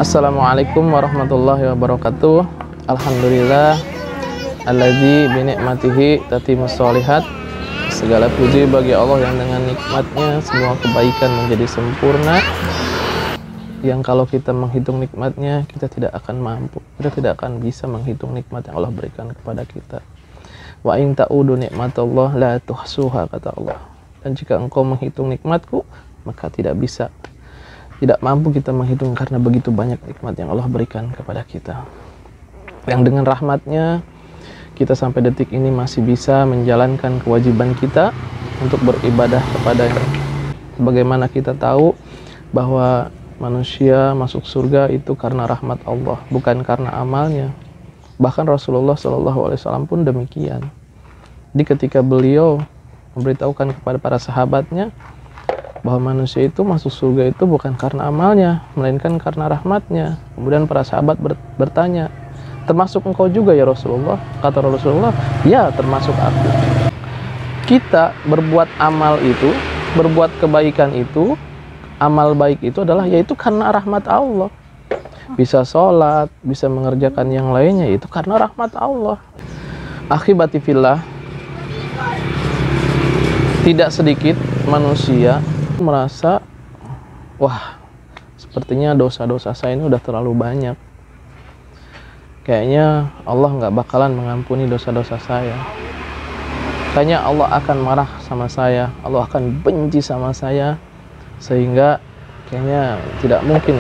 Assalamualaikum warahmatullahi wabarakatuh. Alhamdulillah alladzi bi ni'matihi tatimmus sholihat. Segala puji bagi Allah yang dengan nikmatnya semua kebaikan menjadi sempurna, yang kalau kita menghitung nikmatnya kita tidak akan mampu, kita tidak akan bisa menghitung nikmat yang Allah berikan kepada kita. Wa in ta'udu nikmatallah la tuhsuha, kata Allah. Dan jika engkau menghitung nikmatku, maka tidak mampu kita menghitung, karena begitu banyak nikmat yang Allah berikan kepada kita, yang dengan rahmatnya kita sampai detik ini masih bisa menjalankan kewajiban kita untuk beribadah kepadanya. Bagaimana kita tahu bahwa manusia masuk surga itu karena rahmat Allah, bukan karena amalnya. Bahkan Rasulullah SAW pun demikian. Jadi ketika beliau memberitahukan kepada para sahabatnya bahwa manusia itu masuk surga itu bukan karena amalnya, melainkan karena rahmatnya. Kemudian para sahabat bertanya, termasuk engkau juga ya Rasulullah? Kata Rasulullah, ya termasuk aku. Kita berbuat amal itu, berbuat kebaikan itu, amal baik itu adalah yaitu karena rahmat Allah. Bisa sholat, bisa mengerjakan yang lainnya, itu karena rahmat Allah. Akhibati fillah, tidak sedikit manusia merasa, wah, sepertinya dosa-dosa saya ini udah terlalu banyak. Kayaknya Allah nggak bakalan mengampuni dosa-dosa saya. Kayaknya Allah akan marah sama saya, Allah akan benci sama saya, sehingga kayaknya tidak mungkin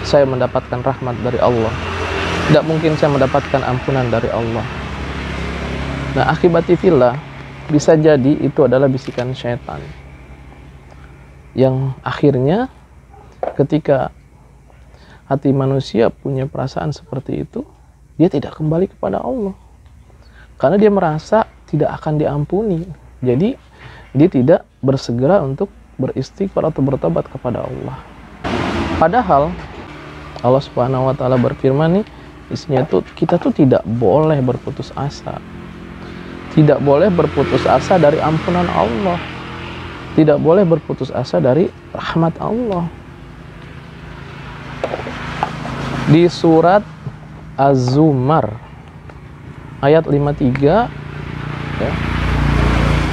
saya mendapatkan rahmat dari Allah, tidak mungkin saya mendapatkan ampunan dari Allah. Nah, akhibati fillah, bisa jadi itu adalah bisikan syaitan, yang akhirnya ketika hati manusia punya perasaan seperti itu, dia tidak kembali kepada Allah, karena dia merasa tidak akan diampuni. Jadi dia tidak bersegera untuk beristighfar atau bertobat kepada Allah. Padahal Allah Subhanahu wa taala berfirman nih, isinya tuh kita tuh tidak boleh berputus asa. Tidak boleh berputus asa dari ampunan Allah. Tidak boleh berputus asa dari rahmat Allah. Di surat Az-Zumar ayat 53 ya,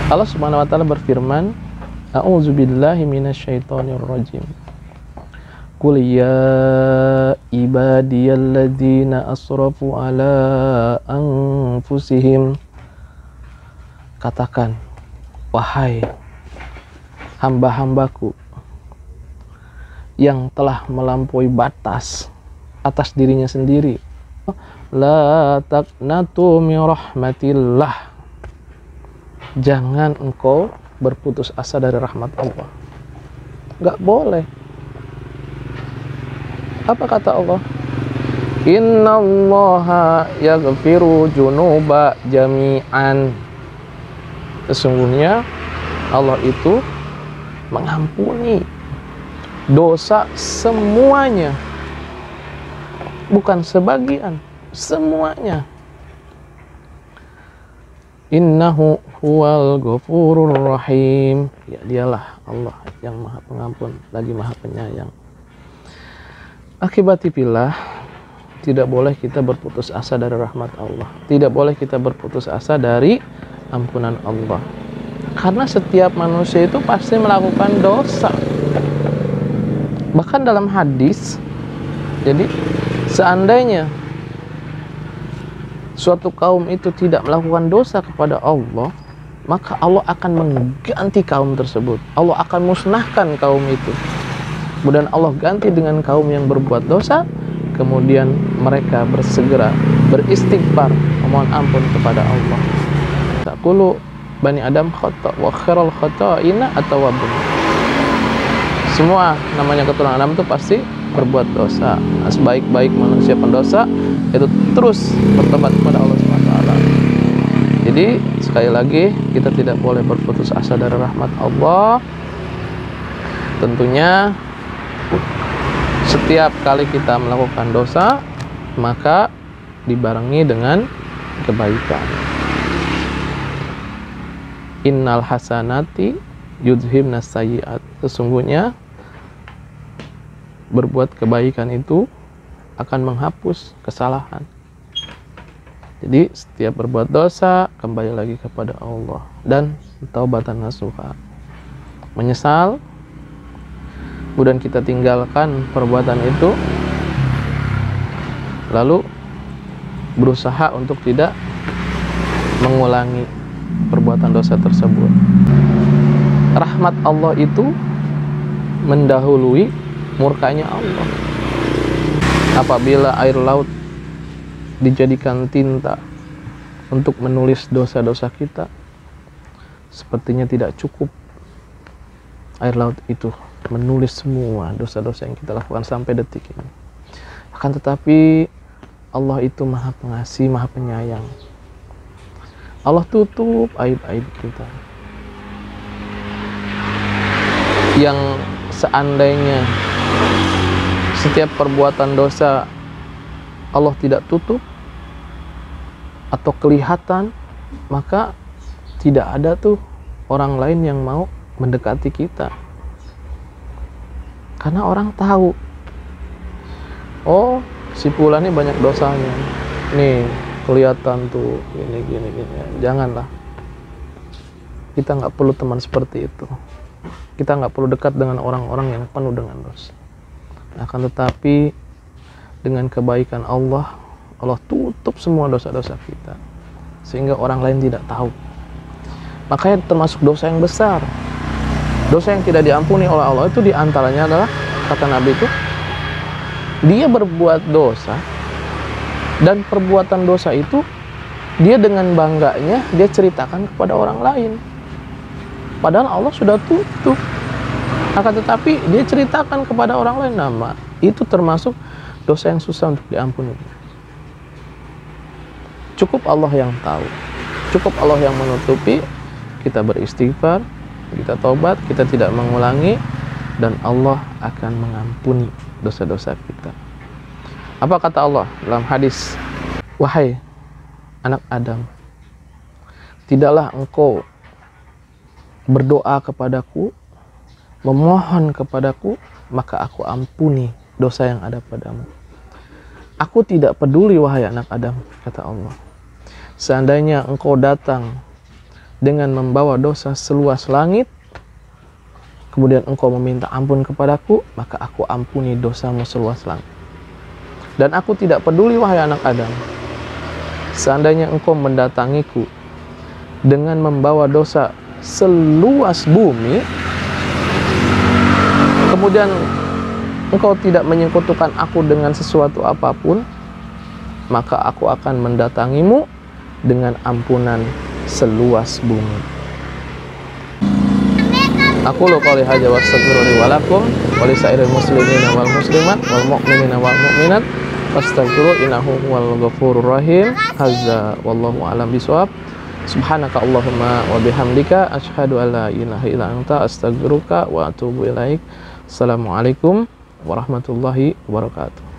Allah Subhanahu wa taala berfirman, a'udzubillahi minasyaitonir rajim. Qul ya ibadiyalladzina asrafu ala anfusihim. Katakan, wahai hamba-hambaku yang telah melampaui batas atas dirinya sendiri, la taqnatu min rahmatillah. Jangan engkau berputus asa dari rahmat Allah. Gak boleh. Apa kata Allah? Innallaha yaghfiru dzunuba jami'an. Sesungguhnya Allah itu mengampuni dosa semuanya, bukan sebagian, semuanya. Innahu huwal ghafurur rahim. Ya, dialah Allah yang Maha Pengampun lagi Maha Penyayang. Akibati fillah, tidak boleh kita berputus asa dari rahmat Allah. Tidak boleh kita berputus asa dari ampunan Allah. Karena setiap manusia itu pasti melakukan dosa. Bahkan dalam hadis, jadi seandainya suatu kaum itu tidak melakukan dosa kepada Allah, maka Allah akan mengganti kaum tersebut. Allah akan musnahkan kaum itu. Kemudian Allah ganti dengan kaum yang berbuat dosa, kemudian mereka bersegera beristighfar, memohon ampun kepada Allah. Taqulu Bani Adam khata' wa khairal khata'ina at-tawwabun. Semua namanya keturunan Adam itu pasti berbuat dosa. Nah, sebaik-baik manusia pendosa itu terus bertobat kepada Allah SWT. Jadi sekali lagi, kita tidak boleh berputus asa dari rahmat Allah. Tentunya setiap kali kita melakukan dosa, maka dibarengi dengan kebaikan. Innal hasanati yudhibnas sayyi'at. Sesungguhnya berbuat kebaikan itu akan menghapus kesalahan. Jadi setiap berbuat dosa kembali lagi kepada Allah dan taubatan nasuha, menyesal, kemudian kita tinggalkan perbuatan itu, lalu berusaha untuk tidak mengulangi perbuatan dosa tersebut. Rahmat Allah itu mendahului murkanya Allah. Apabila air laut dijadikan tinta untuk menulis dosa-dosa kita, sepertinya tidak cukup air laut itu menulis semua dosa-dosa yang kita lakukan sampai detik ini. Akan tetapi Allah itu Maha Pengasih, Maha Penyayang. Allah tutup aib-aib kita. Yang seandainya setiap perbuatan dosa Allah tidak tutup atau kelihatan, maka tidak ada tuh orang lain yang mau mendekati kita. Karena orang tahu, oh si fulan ini banyak dosanya, nih kelihatan tuh gini. Janganlah, kita nggak perlu teman seperti itu. Kita nggak perlu dekat dengan orang-orang yang penuh dengan dosa. Akan tetapi dengan kebaikan Allah, Allah tutup semua dosa-dosa kita sehingga orang lain tidak tahu. Makanya termasuk dosa yang besar, dosa yang tidak diampuni oleh Allah itu diantaranya adalah, kata Nabi itu, dia berbuat dosa dan perbuatan dosa itu dia dengan bangganya dia ceritakan kepada orang lain, padahal Allah sudah tutup. Akan tetapi dia ceritakan kepada orang lain, nama itu termasuk dosa yang susah untuk diampuni. Cukup Allah yang tahu, cukup Allah yang menutupi. Kita beristighfar, kita taubat, kita tidak mengulangi, dan Allah akan mengampuni dosa-dosa kita. Apa kata Allah dalam hadis? Wahai anak Adam, tidaklah engkau berdoa kepadaku, memohon kepadaku, maka aku ampuni dosa yang ada padamu. Aku tidak peduli wahai anak Adam, kata Allah, seandainya engkau datang dengan membawa dosa seluas langit, kemudian engkau meminta ampun kepadaku, maka aku ampuni dosamu seluas langit. Dan aku tidak peduli wahai anak Adam, seandainya engkau mendatangiku dengan membawa dosa seluas bumi, kemudian engkau tidak menyekutukan aku dengan sesuatu apapun, maka aku akan mendatangimu dengan ampunan seluas bumi. Aku lo qouli hadza wa astaghfirullahi wa lakum wa li sairil muslimina wal muslimat wal mu'minina wal mu'minat fastaghfiru innahu huwal ghafurur rahim. Hadza wallahu a'lam bishawab. Subhanaka Allahumma wa bihamdika asyhadu an la ilaha illa anta astaghfiruka wa atubu ilaik. Assalamualaikum warahmatullahi wabarakatuh.